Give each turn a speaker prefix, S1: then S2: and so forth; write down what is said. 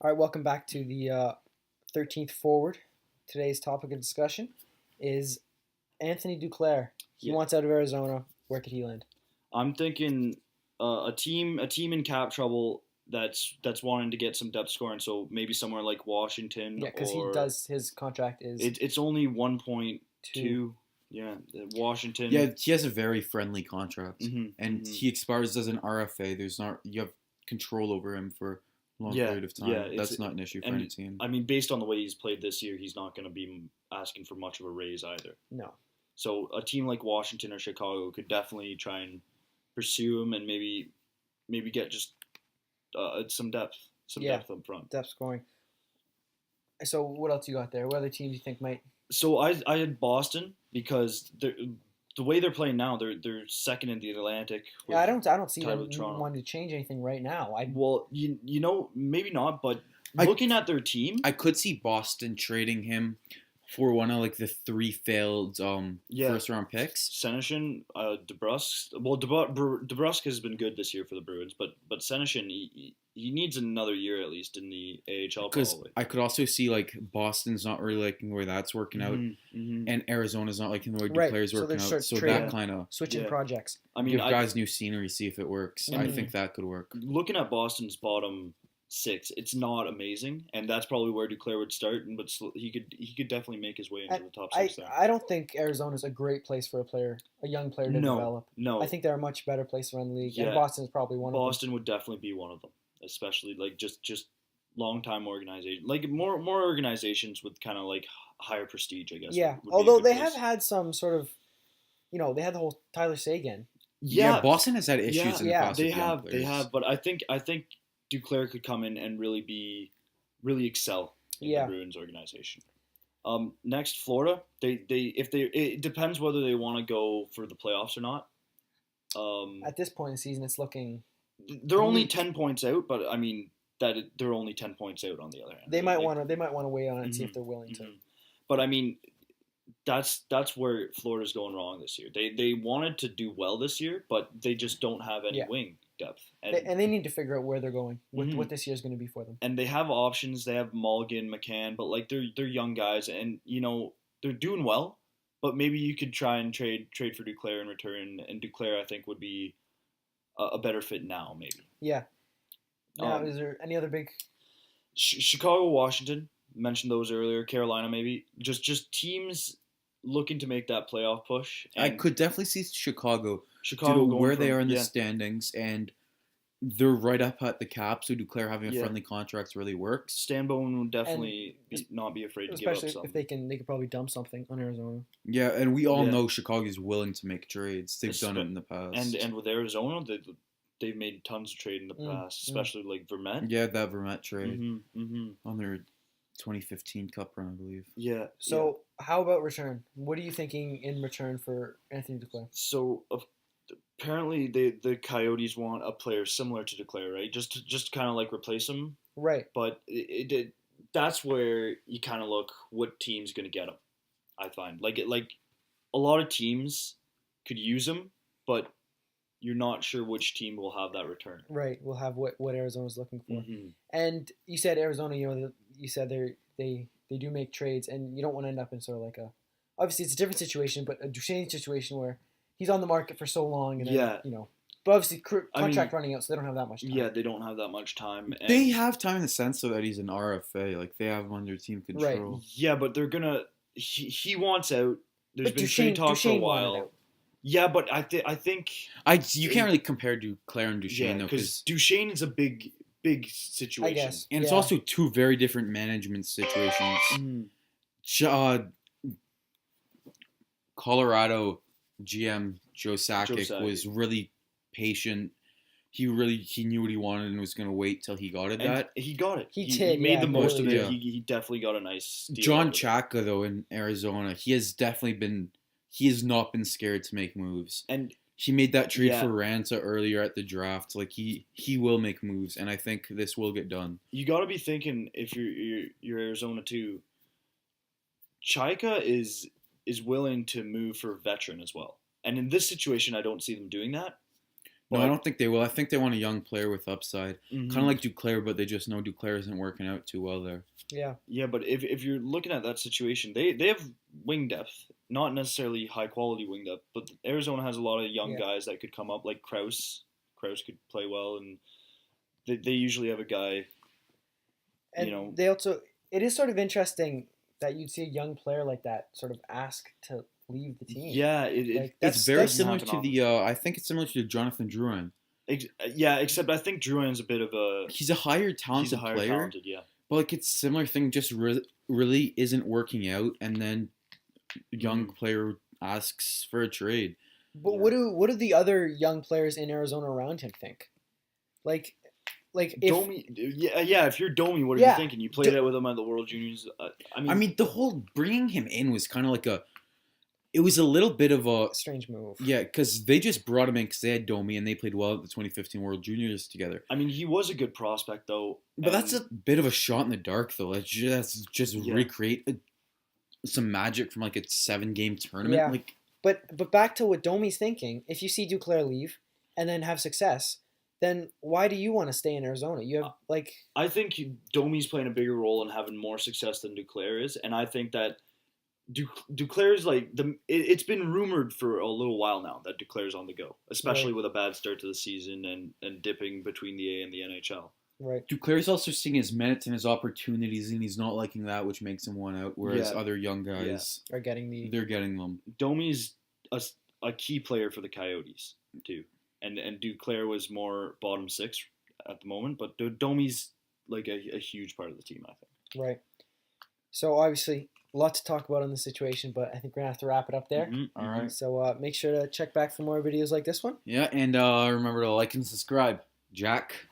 S1: All right, welcome back to the 13th Forward. Today's topic of discussion is Antohny Duclair. He
S2: Yeah,
S1: wants out of Arizona. Where could he land?
S2: I'm thinking a team in cap trouble that's wanting to get some depth scoring. So maybe somewhere like Washington
S1: Yeah, because
S2: or
S1: his contract is
S2: it's only one point
S1: two.
S2: two. Yeah, Washington.
S3: Yeah, he has a very friendly contract,
S2: hmm
S3: and
S2: hmm
S3: he expires as an RFA. There's not you have control over him for a long
S2: Yeah,
S3: period of
S2: yeah.
S3: time.
S2: It's
S3: That's not an issue for any
S2: and
S3: team.
S2: I mean based on the way he's played this year, he's not going to be asking for much of a raise either.
S1: No.
S2: So a team like Washington or Chicago could definitely try and pursue him and maybe get just some
S1: Yeah,
S2: depth up front.
S1: depth scoring. So what else you got there? What other teams you think might?
S2: So I had Boston because the way they're playing now, they're second in the Atlantic.
S1: Yeah, I don't see
S2: tied
S1: them
S2: with Toronto.
S1: wanting to change anything right now. I
S2: Well, you know maybe not, but
S3: I-
S2: looking at their team,
S3: I could see Boston trading him for one of like the three failed
S2: Yeah.
S3: first round picks.
S2: Senyshyn, DeBrusque. Well, DeBrusque has been good this year for the Bruins, but Senyshyn he needs another year at least in the AHL
S3: Because
S2: probably.
S3: I could also see like Boston's not really liking where that's working out, and Arizona's not liking the way
S1: Right,
S3: Duclair's
S1: so
S3: working
S1: they're
S3: out.
S1: sort of
S3: So
S1: trading.
S3: that kind of
S1: switching
S2: Yeah.
S1: projects.
S2: I mean,
S3: give guys new scenery, see if it works. I
S1: Mhm.
S3: think that could work.
S2: looking at Boston's bottom six, it's not amazing, and that's probably where Duclair would start. But he could definitely make his way into the top
S1: I,
S2: six there.
S1: I don't think Arizona's a great place for a young player to
S2: No,
S1: develop.
S2: no.
S1: I think they're a much better place around the league,
S2: Yeah.
S1: and Boston is probably one of them.
S2: Boston would definitely be one of them, especially like just long time organization, like more organizations with kind of like higher prestige, I guess.
S1: Yeah,
S2: would be a
S1: although
S2: good
S1: they
S2: place.
S1: have had some sort of, they had the whole Tyler Sagan.
S2: Yeah,
S3: Boston has had issues
S2: yeah,
S3: in the
S1: yeah,
S3: past.
S2: they
S3: with young
S2: have,
S3: players.
S2: but I think Duclair could come in and really excel in
S1: Yeah.
S2: the Bruins organization. Next, Florida. It depends whether they want to go for the playoffs or not.
S1: At this point in the season, it's looking
S2: They're only
S1: weak.
S2: 10 points out, but I mean they're only 10 points out on the other hand.
S1: they might
S2: Like,
S1: want to weigh on it and see if
S2: Mhm,
S1: they're willing to.
S2: mhm. But I mean, that's where Florida's going wrong this year. They wanted to do well this year, but they just don't have any
S1: Yeah.
S2: wing depth,
S1: And they need to figure out where they're going,
S2: Mhm.
S1: what this year is going to be for them.
S2: and they have options. They have Mulligan, McCann, but like they're young guys, and they're doing well. But maybe you could try and trade for Duclair in return, and Duclair I think would be a better fit now maybe.
S1: Yeah. Now,
S2: Um,
S1: is there any other big?
S2: Chicago, Washington, mentioned those earlier. Carolina maybe just teams looking to make that playoff push.
S3: I
S2: And
S3: could definitely see Chicago
S2: Chicago
S3: due to
S2: going
S3: where
S2: for
S3: they
S2: him,
S3: are in the
S2: yeah.
S3: standings, and they're right up at the cap. So Duclair having a
S2: Yeah.
S3: friendly contract really works.
S2: Stanbone would definitely not be afraid to give up
S1: Especially
S2: something.
S1: if they could probably dump something on Arizona.
S3: Yeah, and we all
S2: Yeah.
S3: know Chicago's willing to make trades. They've done it in the past.
S2: And with Arizona, they've made tons of trade in the past, especially like Vermette.
S3: yeah, that Vermette trade
S2: Mm-hmm.
S3: on their 2015 Cup run, I believe.
S2: Yeah.
S1: So how about return? What are you thinking in return for Anthony Duclair?
S2: So apparently the Coyotes want a player similar to Duclair, right? Just kind of like replace him.
S1: Right.
S2: But that's where you kind of look what team's going to get him. I find like a lot of teams could use him, but you're not sure which team will have that return.
S1: Right. We'll have what Arizona's looking for.
S2: Mm-hmm.
S1: And you said Arizona. You said they do make trades, and you don't want to end up in sort of like a. Obviously, it's a different situation, but a Duchesne situation where he's on the market for so long, and then,
S2: Yeah.
S1: But obviously,
S2: I mean,
S1: contract running out, so they don't have that much time.
S2: Yeah, they don't have that much time. And
S3: They have time in the sense though that he's an RFA. Like they have him under team
S1: Right.
S3: control.
S2: Yeah, but they're gonna. He wants out. There's
S1: But
S2: been
S1: Duchesne-
S2: trade talks for a
S1: Duchesne wanted
S2: while.
S1: out.
S2: Yeah, but I think
S3: You can't really compare Duclair and Duchesne though,
S2: because
S3: because
S2: Duchesne is a big situation.
S1: I guess.
S3: and it's
S1: Yeah.
S3: also two very different management situations.
S2: Mhm.
S3: Uh, Colorado GM Joe Sakic
S2: Sakic.
S3: was really patient. He knew what he wanted and was going to wait till he got it.
S2: And
S3: That
S2: he got it.
S1: He
S2: He
S1: did,
S2: made
S1: yeah,
S2: the
S1: he
S2: most of
S3: really
S2: it.
S3: did.
S2: He definitely got a nice deal
S3: John
S2: out of it.
S3: Chaka though in Arizona, he has not been scared to make moves.
S2: And
S3: He made that trade
S2: Yeah.
S3: for Ranta earlier at the draft. Like he will make moves, and I think this will get done.
S2: you got to be thinking if you're Arizona too. Chaika is willing to move for a veteran as well, and in this situation, I don't see them doing that.
S3: No, I don't think they will. I think they want a young player with upside.
S2: Mhm.
S3: Kind of like Duclair, but they just know Duclair isn't working out too well there.
S1: Yeah.
S2: Yeah, but if you're looking at that situation, they have wing depth, not necessarily high quality wing depth, but Arizona has a lot of young
S1: Yeah.
S2: guys that could come up, like Kraus. Kraus could play well, and they usually have a guy.
S1: And they also, it is sort of interesting that you'd see a young player like that sort of ask to leave the team.
S2: Yeah,
S1: Like,
S3: It's very
S1: that's
S3: similar
S2: happen
S3: to
S2: often.
S3: the. I think it's similar to Jonathan Drouin.
S2: Yeah, except I think Drouin's a bit of a
S3: He's a higher
S2: he's a
S3: talented
S2: higher
S3: player,
S2: talented, yeah.
S3: but like it's similar thing. Just really isn't working out, and then young player asks for a trade.
S1: But
S2: Yeah.
S1: what do the other young players in Arizona around him think? Like if
S2: Domi, yeah. If you're Domi, what are
S1: Yeah.
S2: you thinking? You played out with him at the World Juniors.
S3: I mean, the whole bringing him in was kind of like a. It was a little bit of a
S1: strange move.
S3: yeah, because they just brought him in because they had Domi and they played well at the 2015 World Juniors together.
S2: I mean, he was a good prospect though.
S3: But that's a bit of a shot in the dark, though. Let's just
S2: Yeah.
S3: recreate some magic from like a 7-game tournament.
S1: Yeah.
S3: Like,
S1: But back to what Domi's thinking, if you see Duclair leave and then have success, then why do you want to stay in Arizona? You have
S2: I think Domi's playing a bigger role in having more success than Duclair is, and I think that Duclair is like it's been rumored for a little while now that Duclair's on the go, especially with a bad start to the season and dipping between the A and the NHL.
S1: right.
S3: Duclair's also seeing his minutes and his opportunities, and he's not liking that, which makes him one out. Whereas
S2: Yeah.
S3: other young guys,
S1: Are getting the
S3: they're getting them.
S2: Domi's a key player for the Coyotes too, and Duclair was more bottom six at the moment, but Domi's like a huge part of the team, I think.
S1: right. So obviously a lot to talk about in this situation, but I think we're gonna have to wrap it up there.
S2: Mhm,
S3: All
S2: mhm.
S3: right.
S1: So make sure to check back for more videos like this one.
S3: Yeah, and remember to like and subscribe. Jack.